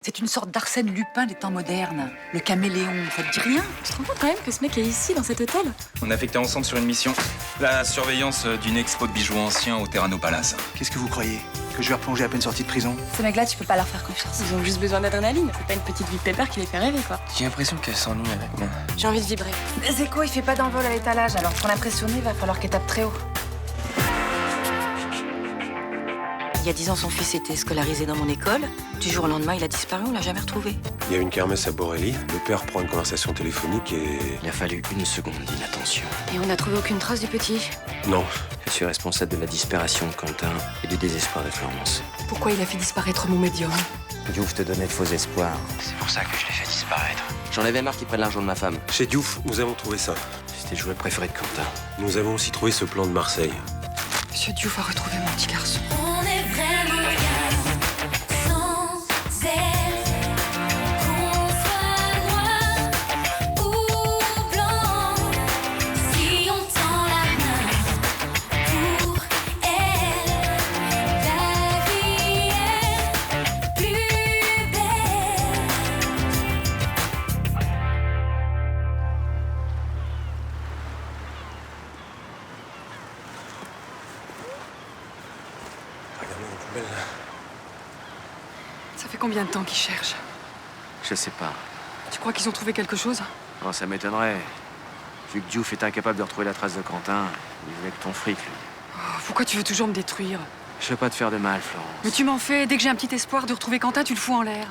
C'est une sorte d'Arsène Lupin des temps modernes. Le caméléon, ça te dit rien? Tu te rends compte quand même que ce mec est ici, dans cet hôtel? On est affectés ensemble sur une mission. La surveillance d'une expo de bijoux anciens au Terrano Palace. Qu'est-ce que vous croyez? Que je vais replonger à peine sorti de prison? Ces mecs-là, tu peux pas leur faire confiance. Ils ont juste besoin d'adrénaline. C'est pas une petite vie pépère qui les fait rêver, quoi. J'ai l'impression qu'elle s'ennuie avec moi. J'ai envie de vibrer. Zeko, il fait pas d'envol à l'étalage, alors pour l'impressionner, il va falloir qu'elle tape très haut. Il y a 10 ans, son fils était scolarisé dans mon école. Du jour au lendemain, il a disparu, on l'a jamais retrouvé. Il y a une kermesse à Borelli. Le père prend une conversation téléphonique et... Il a fallu une seconde d'inattention. Et on n'a trouvé aucune trace du petit. Non. Je suis responsable de la disparition de Quentin et du désespoir de Florence. Pourquoi il a fait disparaître mon médium? Diouf te donnait de faux espoirs. C'est pour ça que je l'ai fait disparaître. J'en avais marre qu'ils prennent l'argent de ma femme. Chez Diouf, nous avons trouvé ça. C'était le jouet préféré de Quentin. Nous avons aussi trouvé ce plan de Marseille. Monsieur Diouf a retrouvé mon petit garçon. On est vraiment bien sans elle. Qu'on soit noir ou blanc, si on tend la main pour elle, la vie est plus belle. Regardez la poubelle, là. Ça fait combien de temps qu'ils cherchent? Je sais pas. Tu crois qu'ils ont trouvé quelque chose? Oh, ça m'étonnerait. Vu que Diouf était incapable de retrouver la trace de Quentin, il voulait que ton fric, lui. Oh, pourquoi tu veux toujours me détruire? Je veux pas te faire de mal, Florence. Mais tu m'en fais. Dès que j'ai un petit espoir de retrouver Quentin, tu le fous en l'air.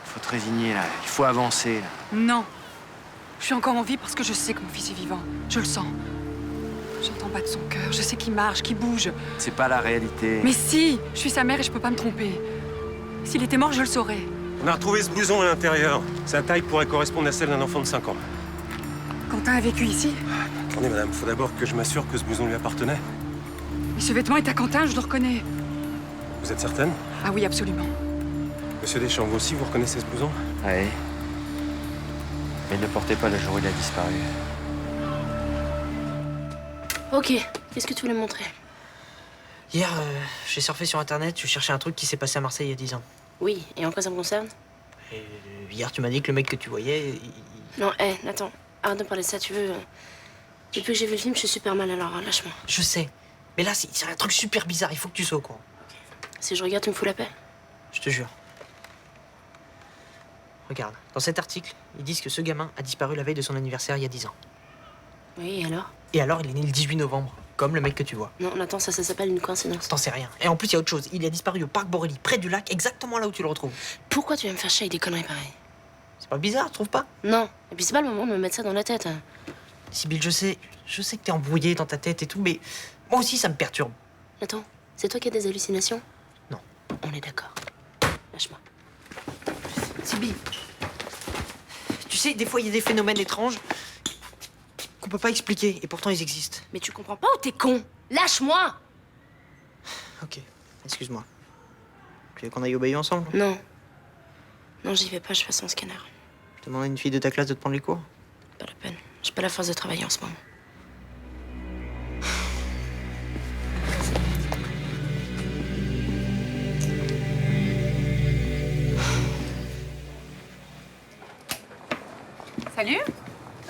Faut te résigner, là. Il faut avancer, là. Non. Je suis encore en vie parce que je sais que mon fils est vivant. Je le sens. J'entends battre son cœur. Je sais qu'il marche, qu'il bouge. C'est pas la réalité. Mais si! Je suis sa mère et je peux pas me tromper. S'il était mort, je le saurais. On a retrouvé ce blouson à l'intérieur. Sa taille pourrait correspondre à celle d'un enfant de 5 ans. Quentin a vécu ici? Attendez, madame, faut d'abord que je m'assure que ce blouson lui appartenait. Mais ce vêtement est à Quentin, je le reconnais. Vous êtes certaine? Ah oui, absolument. Monsieur Deschamps, vous aussi, vous reconnaissez ce blouson? Ouais. Mais il ne le portait pas le jour où il a disparu. Ok, qu'est-ce que tu voulais me montrer? Hier, j'ai surfé sur Internet, je cherchais un truc qui s'est passé à Marseille il y a 10 ans. Oui, et en quoi ça me concerne? Et hier, tu m'as dit que le mec que tu voyais, Non, attends, arrête de parler de ça, tu veux. Depuis que j'ai vu le film, je suis super mal, alors lâche-moi. Je sais. Mais là, c'est un truc super bizarre, il faut que tu sois au courant. Si je regarde, tu me fous la paix? Je te jure. Regarde, dans cet article, ils disent que ce gamin a disparu la veille de son anniversaire il y a 10 ans. Oui, et alors? Et alors, il est né le 18 novembre, comme le mec que tu vois. Non, attends, ça s'appelle une coïncidence. T'en sais rien. Et en plus, il y a autre chose. Il a disparu au parc Borelli, près du lac, exactement là où tu le retrouves. Pourquoi tu vas me faire chier avec des conneries pareilles? C'est pas bizarre, tu trouves pas? Non, et puis c'est pas le moment de me mettre ça dans la tête. Sibylle, je sais que t'es embrouillée dans ta tête et tout, mais moi aussi, ça me perturbe. Attends, c'est toi qui as des hallucinations? Non. On est d'accord. Lâche-moi. Sibylle, tu sais, des fois, il y a des phénomènes étranges qu'on peut pas expliquer, et pourtant, ils existent. Mais tu comprends pas ou t'es con? Lâche-moi! Ok, excuse-moi. Tu veux qu'on aille au Bayou ensemble? Non. Non, j'y vais pas, je fais son scanner. Je demande à une fille de ta classe de te prendre les cours? Pas la peine. J'ai pas la force de travailler en ce moment. Salut.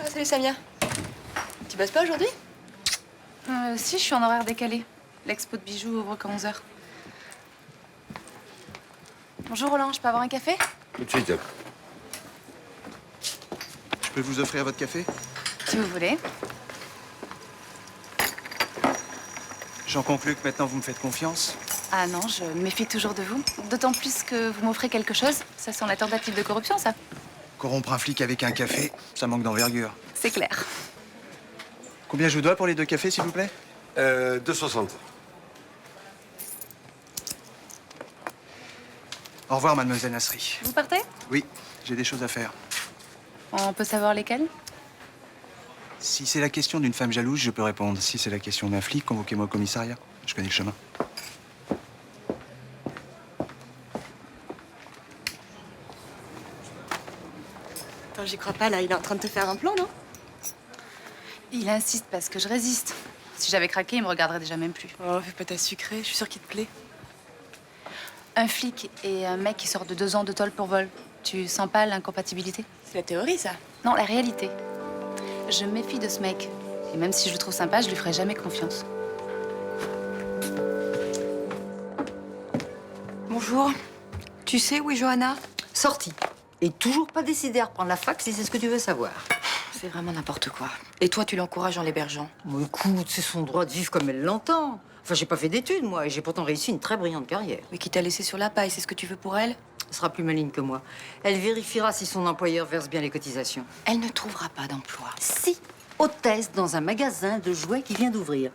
Salut Samia. Tu bosses pas aujourd'hui? Si, je suis en horaire décalé. L'expo de bijoux ouvre qu'à 11h. Bonjour Roland, je peux avoir un café? Tout de suite. Je peux vous offrir votre café? Si vous voulez. J'en conclus que maintenant vous me faites confiance. Ah non, je me méfie toujours de vous. D'autant plus que vous m'offrez quelque chose. Ça sent la tentative de corruption, ça. Corrompre un flic avec un café, ça manque d'envergure. C'est clair. Combien je vous dois pour les 2 cafés, s'il vous plaît? 2,60. Au revoir, mademoiselle Nasri. Vous partez? Oui, j'ai des choses à faire. On peut savoir lesquelles? Si c'est la question d'une femme jalouse, je peux répondre. Si c'est la question d'un flic, convoquez-moi au commissariat. Je connais le chemin. Attends, j'y crois pas, là. Il est en train de te faire un plan, non? Il insiste parce que je résiste. Si j'avais craqué, il me regarderait déjà même plus. Oh, fais pas ta sucrée, je suis sûre qu'il te plaît. Un flic et un mec qui sort de 2 ans de tôle pour vol. Tu sens pas l'incompatibilité? C'est la théorie, ça. Non, la réalité. Je me méfie de ce mec. Et même si je le trouve sympa, je lui ferai jamais confiance. Bonjour. Tu sais où est Johanna? Sortie. Et toujours pas décidé à reprendre la fac si c'est ce que tu veux savoir. C'est vraiment n'importe quoi. Et toi, tu l'encourages en l'hébergeant? Bon, écoute, c'est son droit de vivre comme elle l'entend. Enfin, j'ai pas fait d'études, moi, et j'ai pourtant réussi une très brillante carrière. Mais qui t'a laissé sur la paille, c'est ce que tu veux pour elle? Elle sera plus maligne que moi. Elle vérifiera si son employeur verse bien les cotisations. Elle ne trouvera pas d'emploi. Si, hôtesse dans un magasin de jouets qui vient d'ouvrir.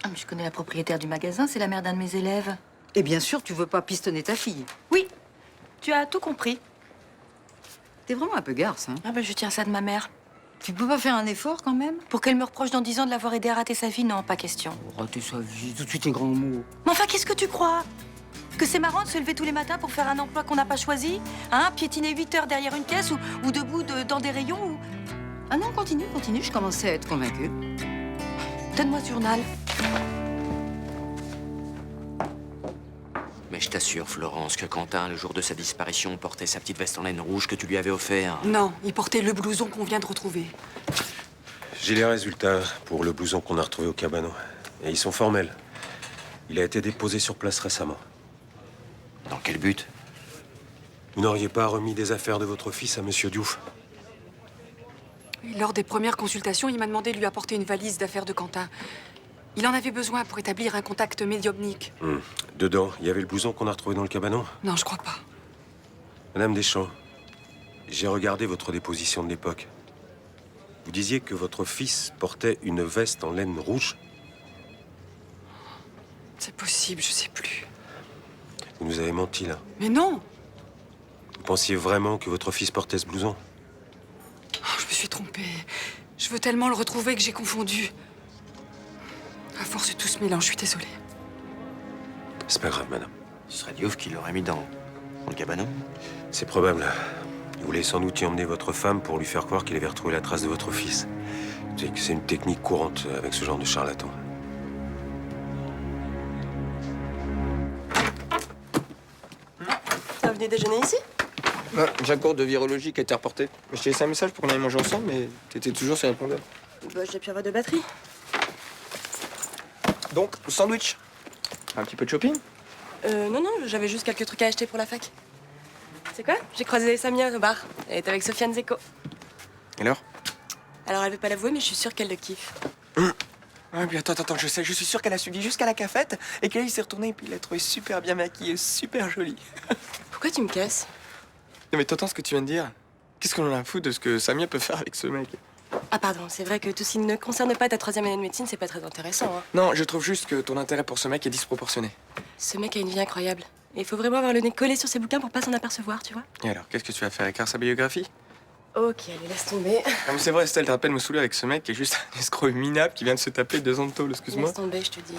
Ah, mais je connais la propriétaire du magasin, c'est la mère d'un de mes élèves. Et bien sûr, tu veux pas pistonner ta fille. Oui, tu as tout compris. T'es vraiment un peu garce, hein. Ah ben, je tiens ça de ma mère. Tu peux pas faire un effort, quand même? Pour qu'elle me reproche dans 10 ans de l'avoir aidé à rater sa vie, non, pas question. Rater sa vie, tout de suite tes grands mots. Mais enfin, qu'est-ce que tu crois? Que c'est marrant de se lever tous les matins pour faire un emploi qu'on n'a pas choisi? Hein? Piétiner 8 heures derrière une caisse ou debout dans des rayons ou... Ah non, continue, je commençais à être convaincue. Donne-moi ce journal. Mais je t'assure, Florence, que Quentin, le jour de sa disparition, portait sa petite veste en laine rouge que tu lui avais offert. Non, il portait le blouson qu'on vient de retrouver. J'ai les résultats pour le blouson qu'on a retrouvé au cabanon. Et ils sont formels. Il a été déposé sur place récemment. Dans quel but? Vous n'auriez pas remis des affaires de votre fils à Monsieur Diouf? Et lors des premières consultations, il m'a demandé de lui apporter une valise d'affaires de Quentin. Il en avait besoin pour établir un contact médiumnique. Dedans, il y avait le blouson qu'on a retrouvé dans le cabanon? Non, je crois pas. Madame Deschamps, j'ai regardé votre déposition de l'époque. Vous disiez que votre fils portait une veste en laine rouge? C'est possible, je sais plus. Vous nous avez menti, là. Mais non! Vous pensiez vraiment que votre fils portait ce blouson? Oh, je me suis trompée. Je veux tellement le retrouver que j'ai confondu. À force de tout ce mélange, je suis désolée. C'est pas grave, madame. Ce serait Diouf qui l'aurait mis dans le cabanon? C'est probable. Il voulait sans doute y emmener votre femme pour lui faire croire qu'il avait retrouvé la trace de votre fils. C'est une technique courante avec ce genre de charlatan. T'as venu déjeuner ici? J'ai un cours de virologie qui a été reporté. Je t'ai laissé un message pour qu'on aille manger ensemble, mais t'étais toujours sur répondeur. Bah, j'ai plus avoir de batterie. Donc, sandwich. Un petit peu de shopping? Non, j'avais juste quelques trucs à acheter pour la fac. C'est quoi? J'ai croisé Samia au bar. Elle est avec Sofiane Zeko. Et alors? Alors, elle veut pas l'avouer, mais je suis sûre qu'elle le kiffe. Ah, puis attends, je sais, je suis sûr qu'elle a suivi jusqu'à la cafette et que là, il s'est retourné et puis il l'a trouvé super bien maquillée, super jolie. Pourquoi tu me casses? Non, mais t'entends ce que tu viens de dire? Qu'est-ce qu'on en a à foutre de ce que Samia peut faire avec ce mec? Ah, pardon, c'est vrai que tout ce qui ne concerne pas ta 3e année de médecine, c'est pas très intéressant, hein. Non, je trouve juste que ton intérêt pour ce mec est disproportionné. Ce mec a une vie incroyable. Et il faut vraiment avoir le nez collé sur ses bouquins pour pas s'en apercevoir, tu vois? Et alors, qu'est-ce que tu vas faire? Écrire sa biographie? Ok, allez, laisse tomber. Non, mais c'est vrai, Estelle, t'arrêtes pas de me saouler avec ce mec qui est juste un escroc minable qui vient de se taper 2 ans de tôle, excuse-moi. Laisse tomber, je te dis.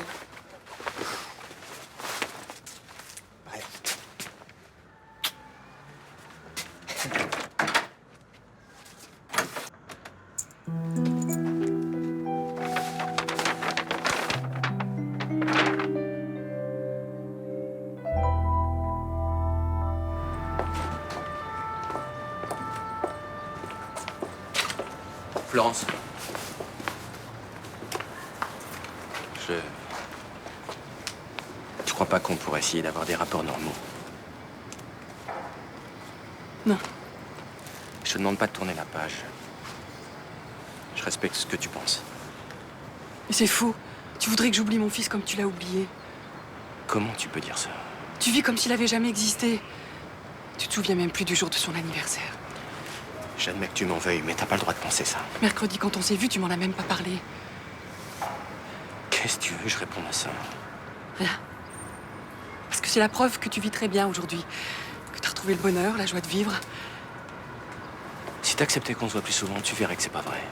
Florence. Tu crois pas qu'on pourrait essayer d'avoir des rapports normaux? Non. Je te demande pas de tourner la page. Je respecte ce que tu penses. Mais c'est faux. Tu voudrais que j'oublie mon fils comme tu l'as oublié. Comment tu peux dire ça? Tu vis comme s'il avait jamais existé. Tu te souviens même plus du jour de son anniversaire. J'admets que tu m'en veuilles, mais t'as pas le droit de penser ça. Mercredi, quand on s'est vu, tu m'en as même pas parlé. Qu'est-ce que tu veux que je réponde à ça? Rien. Parce que c'est la preuve que tu vis très bien aujourd'hui. Que t'as retrouvé le bonheur, la joie de vivre. Si t'acceptais qu'on se voit plus souvent, tu verrais que c'est pas vrai.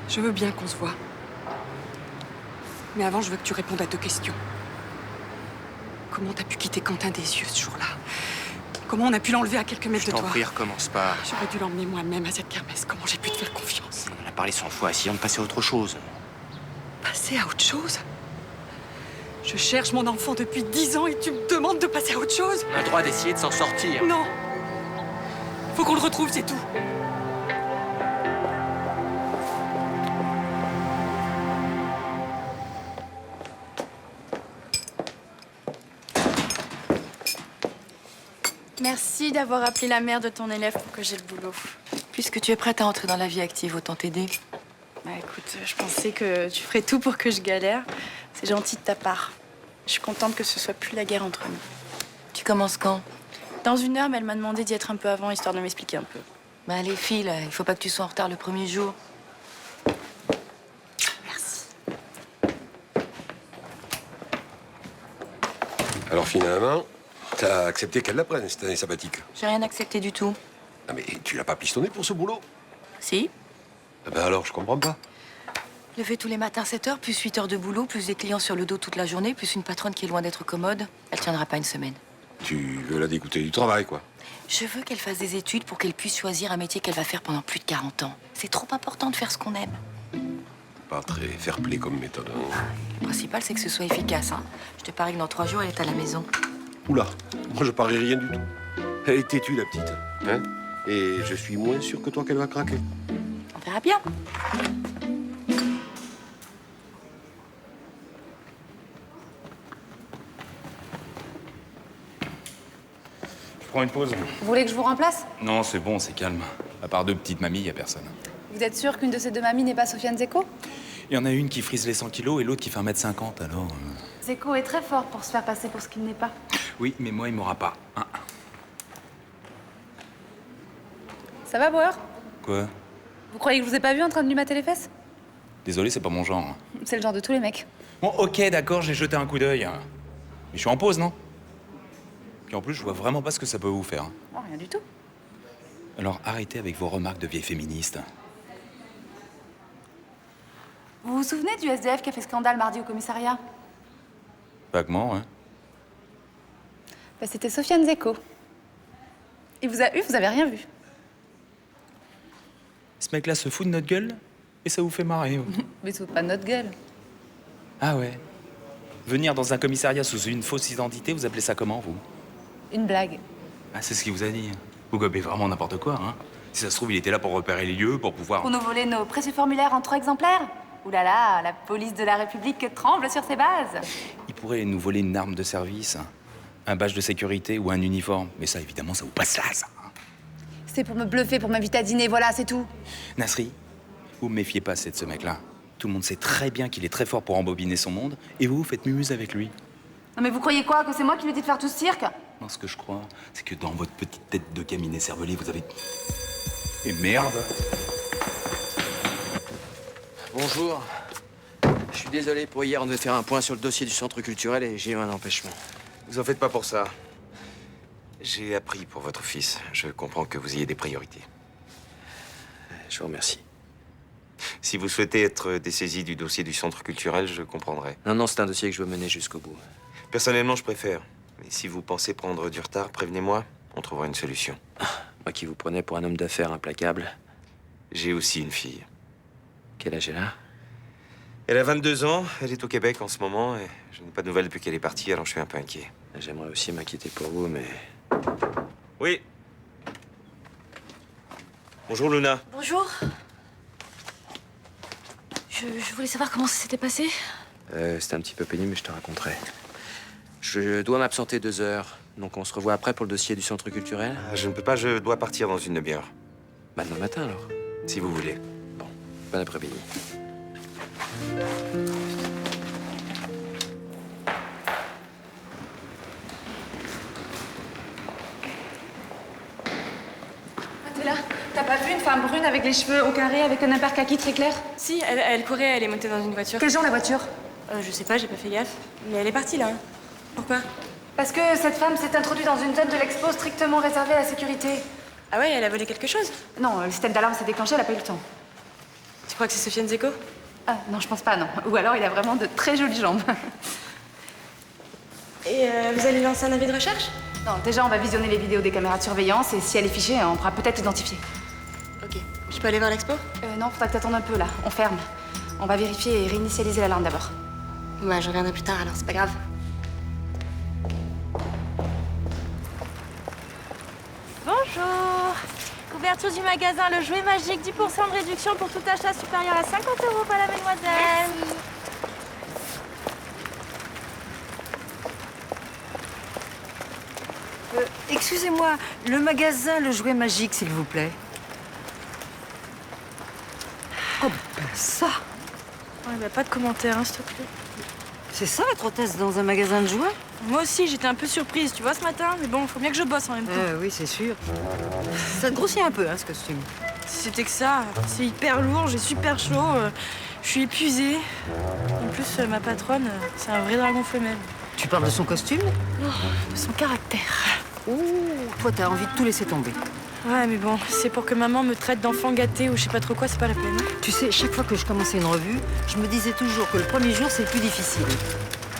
Je veux bien qu'on se voit. Mais avant, je veux que tu répondes à 2 questions. Comment t'as pu quitter Quentin des yeux ce jour-là? Comment on a pu l'enlever à quelques mètres de Je toi? t'en prie, recommence pas. J'aurais dû l'emmener moi-même à cette kermesse. Comment j'ai pu te faire confiance? On en a parlé 100 fois, essayons de passer à autre chose. Passer à autre chose? Je cherche mon enfant depuis 10 ans et tu me demandes de passer à autre chose? On a le droit d'essayer de s'en sortir. Non. Faut qu'on le retrouve, c'est tout. Merci d'avoir appelé la mère de ton élève pour que j'ai le boulot. Puisque tu es prête à entrer dans la vie active, autant t'aider. Bah écoute, je pensais que tu ferais tout pour que je galère. C'est gentil de ta part. Je suis contente que ce soit plus la guerre entre nous. Tu commences quand? Dans 1 heure, mais elle m'a demandé d'y être un peu avant, histoire de m'expliquer un peu. Bah allez, file, il faut pas que tu sois en retard le premier jour. Merci. Alors finalement, t'as accepté qu'elle la prenne cette année sabbatique. J'ai rien accepté du tout. Ah mais tu l'as pas pistonné pour ce boulot? Si. Ah ben alors, je comprends pas. Lever tous les matins 7 heures, plus 8 heures de boulot, plus des clients sur le dos toute la journée, plus une patronne qui est loin d'être commode. Elle tiendra pas une semaine. Tu veux la dégoûter du travail, quoi. Je veux qu'elle fasse des études pour qu'elle puisse choisir un métier qu'elle va faire pendant plus de 40 ans. C'est trop important de faire ce qu'on aime. Pas très fair-play comme méthode. Hein. Le principal, c'est que ce soit efficace. Hein. Je te parie que dans 3 jours, elle est à la maison. Oula, moi je parie rien du tout. Elle est têtue, la petite. Hein? Et je suis moins sûr que toi qu'elle va craquer. On verra bien. Je prends une pause. Vous voulez que je vous remplace? Non, c'est bon, c'est calme. À part 2 petites mamies, y a personne. Vous êtes sûr qu'une de ces 2 mamies n'est pas Sofiane Zeko? Il y en a une qui frise les 100 kilos et l'autre qui fait 1m50, alors... Zeko est très fort pour se faire passer pour ce qu'il n'est pas. Oui, mais moi, il m'aura pas. Hein. Ça va, Bauer? Quoi? Vous croyez que je vous ai pas vu en train de lui mater les fesses? Désolé, c'est pas mon genre. C'est le genre de tous les mecs. Bon, ok, d'accord, j'ai jeté un coup d'œil. Mais je suis en pause, non? Puis en plus, je vois vraiment pas ce que ça peut vous faire. Non, rien du tout. Alors arrêtez avec vos remarques de vieille féministe. Vous vous souvenez du SDF qui a fait scandale mardi au commissariat? Vaguement, hein. Bah, c'était Sofiane Zeko. Il vous a eu, vous avez rien vu. Ce mec-là se fout de notre gueule et ça vous fait marrer. Mais c'est pas notre gueule. Ah ouais. Venir dans un commissariat sous une fausse identité, vous appelez ça comment, vous? Une blague. Ah, c'est ce qu'il vous a dit. Vous gobez vraiment n'importe quoi, hein. Si ça se trouve, il était là pour repérer les lieux, pour pouvoir... Pour nous voler nos précieux formulaires en 3 exemplaires. Ouh là là, la police de la République tremble sur ses bases. Il pourrait nous voler une arme de service, un badge de sécurité ou un uniforme. Mais ça, évidemment, ça vous passe là, ça. C'est pour me bluffer, pour m'inviter à dîner, voilà, c'est tout. Nasri, vous me méfiez pas assez de ce mec-là. Tout le monde sait très bien qu'il est très fort pour embobiner son monde, et vous faites mumuse avec lui. Non mais vous croyez quoi? Que c'est moi qui lui ai dit de faire tout ce cirque? Non, ce que je crois, c'est que dans votre petite tête de caminet cervelé, vous avez... Et merde! Bonjour. Je suis désolé pour hier, on devait faire un point sur le dossier du centre culturel et j'ai eu un empêchement. Vous en faites pas pour ça. J'ai appris pour votre fils. Je comprends que vous ayez des priorités. Je vous remercie. Si vous souhaitez être dessaisi du dossier du centre culturel, je comprendrai. Non, c'est un dossier que je veux mener jusqu'au bout. Personnellement, je préfère. Mais si vous pensez prendre du retard, prévenez-moi. On trouvera une solution. Moi qui vous prenais pour un homme d'affaires implacable. J'ai aussi une fille. Quel âge elle a? Elle a 22 ans. Elle est au Québec en ce moment. Et je n'ai pas de nouvelles depuis qu'elle est partie, alors je suis un peu inquiet. J'aimerais aussi m'inquiéter pour vous, mais... Oui. Bonjour, Luna. Bonjour. Je voulais savoir comment ça s'était passé. C'était un petit peu pénible, mais je te raconterai. Je dois m'absenter 2 heures. Donc on se revoit après pour le dossier du centre culturel? Je ne peux pas, je dois partir dans une demi-heure. Bah, demain matin, alors. Si vous voulez. Bon, bon après-midi. T'es là? T'as pas vu une femme brune avec les cheveux au carré, avec un impair kaki très clair? Si, elle courait, elle est montée dans une voiture. Quel genre la voiture? Je sais pas, j'ai pas fait gaffe. Mais elle est partie là. Pourquoi? Parce que cette femme s'est introduite dans une zone de l'expo strictement réservée à la sécurité. Ah ouais, elle a volé quelque chose? Non, le système d'alarme s'est déclenché, elle a pas eu le temps. Tu crois que c'est Sofiane Zeko? Ah non, je pense pas, non. Ou alors il a vraiment de très jolies jambes. Et vous allez lancer un avis de recherche? Non, déjà on va visionner les vidéos des caméras de surveillance et si elle est fichée, on pourra peut-être l'identifier. Ok. Je peux aller voir l'expo? Non, faudra que t'attendes un peu là, on ferme. On va vérifier et réinitialiser l'alarme d'abord. Bah, je reviendrai plus tard alors, c'est pas grave. Bonjour. Couverture du magasin Le Jouet Magique, 10% de réduction pour tout achat supérieur à 50 € par la mademoiselle. Excusez-moi, le magasin Le Jouet Magique, s'il vous plaît. Oh, ben ça. Ouais, bah, pas de commentaires, hein, s'il te plaît. C'est ça, être hôtesse dans un magasin de jouets? Moi aussi, j'étais un peu surprise, tu vois, ce matin. Mais bon, faut bien que je bosse en même temps. Oui, c'est sûr. Ça te grossit un peu, hein, ce costume. Si c'était que ça, c'est hyper lourd, j'ai super chaud, je suis épuisée. En plus, ma patronne, c'est un vrai dragon femelle. Tu parles de son costume? Non, de son caractère. Ouh, toi, t'as envie de tout laisser tomber. Ouais, mais bon, c'est pour que maman me traite d'enfant gâté ou je sais pas trop quoi, c'est pas la peine. Tu sais, chaque fois que je commençais une revue, je me disais toujours que le premier jour, c'est le plus difficile.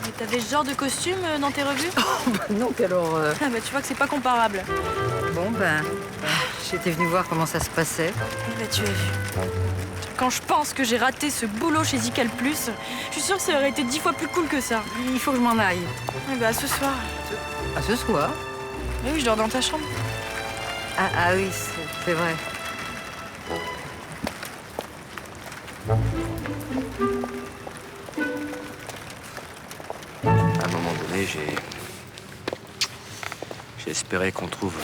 Mais t'avais ce genre de costume dans tes revues? Oh, bah non, alors... Ah bah tu vois que c'est pas comparable. Bon, ben, j'étais venue voir comment ça se passait. Bah tu as vu. Quand je pense que j'ai raté ce boulot chez Ical Plus, je suis sûre que ça aurait été 10 fois plus cool que ça. Il faut que je m'en aille. Eh bah ce soir. À ce soir? Mais oui, je dors dans ta chambre. Ah oui, c'est vrai. À un moment donné, j'ai espéré qu'on trouve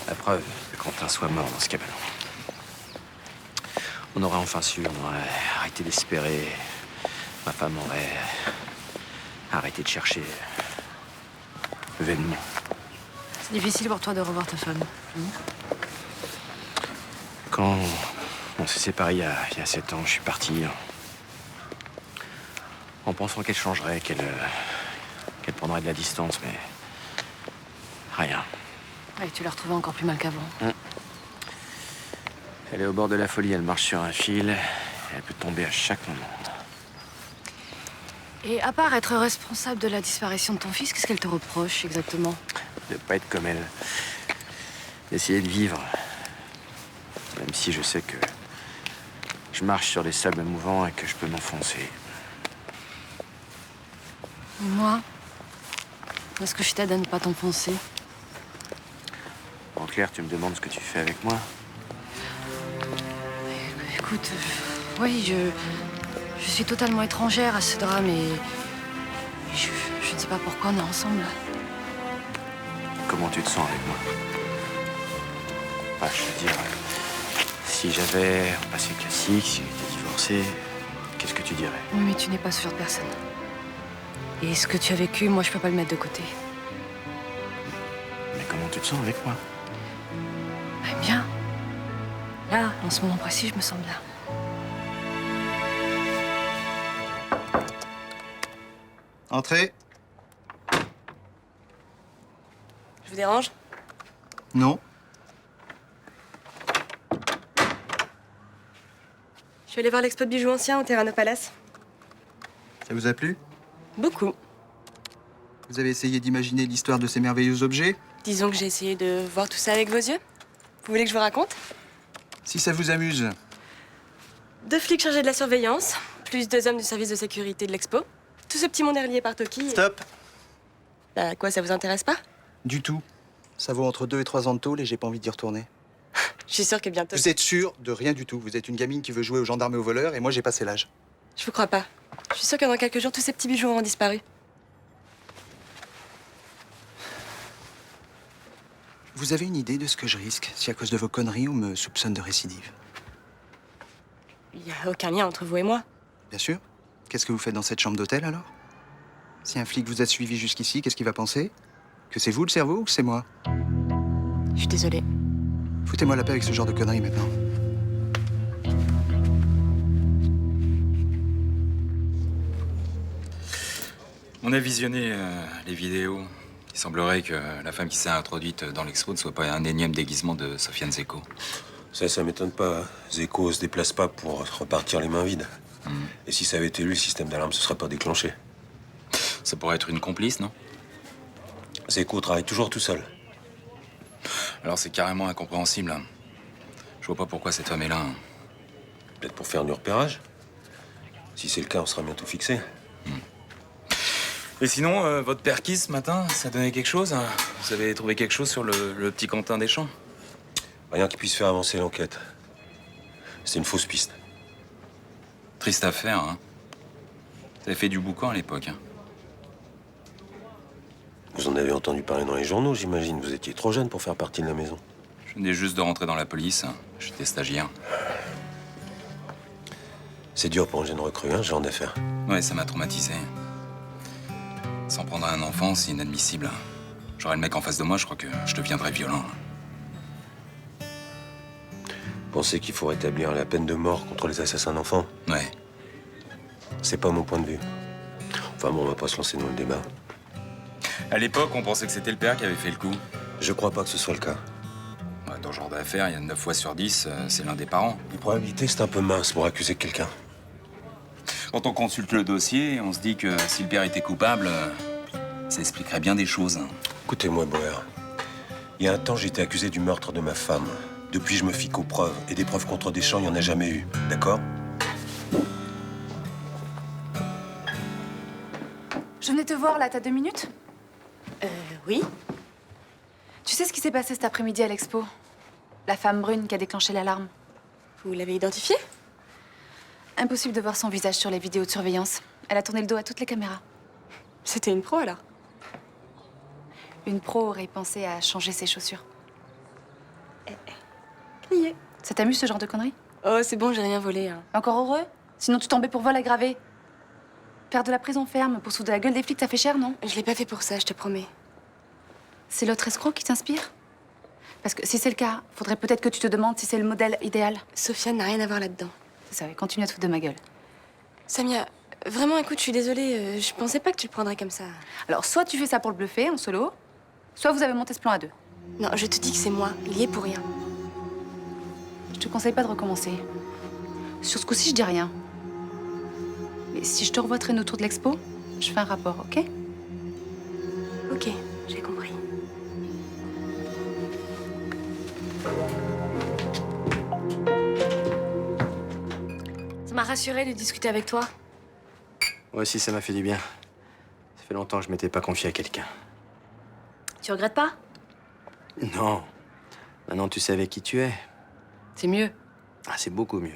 la preuve que Quentin soit mort dans ce cabanon. On aurait enfin su, on aurait arrêté d'espérer. Ma femme aurait arrêté de chercher vainement. C'est difficile pour toi de revoir ta femme. Quand on s'est séparés il y a 7 ans, je suis parti en pensant qu'elle changerait, qu'elle prendrait de la distance, mais rien. Ouais, tu l'as retrouvée encore plus mal qu'avant. Elle est au bord de la folie, elle marche sur un fil, elle peut tomber à chaque moment. Et à part être responsable de la disparition de ton fils, qu'est-ce qu'elle te reproche exactement? De pas être comme elle, d'essayer de vivre, même si je sais que je marche sur des sables mouvants et que je peux m'enfoncer. Moi, est-ce que je t'aide à ne pas t'enfoncer? En clair, tu me demandes ce que tu fais avec moi? Écoute, oui, je suis totalement étrangère à ce drame et je ne sais pas pourquoi on est ensemble. Comment tu te sens avec moi? Je veux dire, si j'avais un passé classique, si j'étais divorcé, qu'est-ce que tu dirais? Oui, mais tu n'es pas ce genre de personne. Et ce que tu as vécu, moi, je peux pas le mettre de côté. Mais comment tu te sens avec moi? Bien. Là, en ce moment précis, je me sens bien. Entrez. Je vous dérange? Non. Je suis allée voir l'expo de bijoux anciens au Terrano Palace. Ça vous a plu? Beaucoup. Vous avez essayé d'imaginer l'histoire de ces merveilleux objets? Disons que j'ai essayé de voir tout ça avec vos yeux. Vous voulez que je vous raconte? Si ça vous amuse. 2 flics chargés de la surveillance, plus 2 hommes du service de sécurité de l'expo. Tout ce petit monde est relié par Toki. Stop. Bah quoi, ça vous intéresse pas? Du tout. Ça vaut entre 2 et 3 ans de tôle et j'ai pas envie d'y retourner. Je suis sûre que bientôt... Vous êtes sûre de rien du tout. Vous êtes une gamine qui veut jouer aux gendarmes et aux voleurs et moi j'ai passé l'âge. Je vous crois pas. Je suis sûre que dans quelques jours, tous ces petits bijoux auront disparu. Vous avez une idée de ce que je risque si à cause de vos conneries on me soupçonne de récidive? Il n'y a aucun lien entre vous et moi. Bien sûr. Qu'est-ce que vous faites dans cette chambre d'hôtel alors? Si un flic vous a suivi jusqu'ici, qu'est-ce qu'il va penser? Que c'est vous le cerveau ou que c'est moi? Je suis désolée. Foutez-moi la paix avec ce genre de conneries maintenant. On a visionné les vidéos. Il semblerait que la femme qui s'est introduite dans l'expo ne soit pas un énième déguisement de Sofiane Zeko. Ça m'étonne pas. Zeko se déplace pas pour repartir les mains vides. Et si ça avait été lui, le système d'alarme se serait pas déclenché. Ça pourrait être une complice, non? Zeko travaille toujours tout seul. Alors c'est carrément incompréhensible. Hein. Je vois pas pourquoi cette femme est là. Hein. Peut-être pour faire du repérage. Si c'est le cas, on sera bientôt fixé. Et sinon, votre perquis ce matin, ça donnait quelque chose? Vous avez trouvé quelque chose sur le petit Quentin Deschamps? Rien qui puisse faire avancer l'enquête. C'est une fausse piste. Triste affaire, hein. Vous avez fait du boucan à l'époque, hein. Vous en avez entendu parler dans les journaux, j'imagine. Vous étiez trop jeune pour faire partie de la maison. Je venais juste de rentrer dans la police. Hein. J'étais stagiaire. C'est dur pour un jeune recrue, hein, genre d'affaires. Ouais, ça m'a traumatisé. S'en prendre à un enfant, c'est inadmissible. J'aurais le mec en face de moi, je crois que je deviendrais violent. Pensez qu'il faut rétablir la peine de mort contre les assassins d'enfants? Ouais. C'est pas mon point de vue. Enfin bon, on va pas se lancer dans le débat. À l'époque, on pensait que c'était le père qui avait fait le coup. Je crois pas que ce soit le cas. Ouais, dans ce genre d'affaires, il y a 9 fois sur 10, c'est l'un des parents. Les probabilités, c'est un peu mince pour accuser quelqu'un. Quand on consulte le dossier, on se dit que si le père était coupable, ça expliquerait bien des choses. Hein. Écoutez-moi, Boer. Il y a un temps, j'étais accusé du meurtre de ma femme. Depuis, je me fie qu'aux preuves. Et des preuves contre Deschamps, il n'y en a jamais eu. D'accord? Je venais te voir là, t'as 2 minutes? Oui. Tu sais ce qui s'est passé cet après-midi à l'expo? La femme brune qui a déclenché l'alarme. Vous l'avez identifiée? Impossible de voir son visage sur les vidéos de surveillance. Elle a tourné le dos à toutes les caméras. C'était une pro alors? Une pro aurait pensé à changer ses chaussures. Crier. Ça t'amuse ce genre de conneries? Oh, c'est bon, j'ai rien volé. Hein. Encore heureux? Sinon tu tombais pour vol aggravé. Faire de la prison ferme pour sous de la gueule des flics, ça fait cher, non? Je l'ai pas fait pour ça, je te promets. C'est l'autre escroc qui t'inspire? Parce que si c'est le cas, faudrait peut-être que tu te demandes si c'est le modèle idéal. Sofiane n'a rien à voir là-dedans. C'est ça, et continue à te foutre de ma gueule. Samia, vraiment, écoute, je suis désolée. Je pensais pas que tu le prendrais comme ça. Alors, soit tu fais ça pour le bluffer, en solo, soit vous avez monté ce plan à 2. Non, je te dis que c'est moi, lié pour rien. Je te conseille pas de recommencer. Sur ce coup-ci, je dis rien. Mais si je te revois traîner autour de l'expo, je fais un rapport, ok? Ok, j'ai compris. Ça m'a rassurée de discuter avec toi. Moi aussi, ça m'a fait du bien. Ça fait longtemps que je m'étais pas confié à quelqu'un. Tu regrettes pas? Non. Maintenant, tu sais avec qui tu es. C'est mieux. Ah, c'est beaucoup mieux.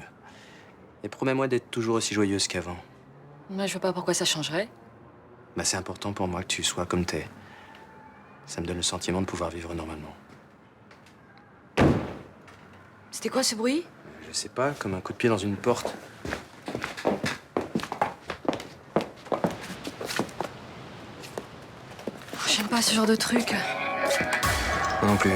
Et promets-moi d'être toujours aussi joyeuse qu'avant. Moi, je vois pas pourquoi ça changerait. Bah, c'est important pour moi que tu sois comme t'es. Ça me donne le sentiment de pouvoir vivre normalement. C'était quoi ce bruit? Je sais pas, comme un coup de pied dans une porte. J'aime pas ce genre de truc. Moi non plus.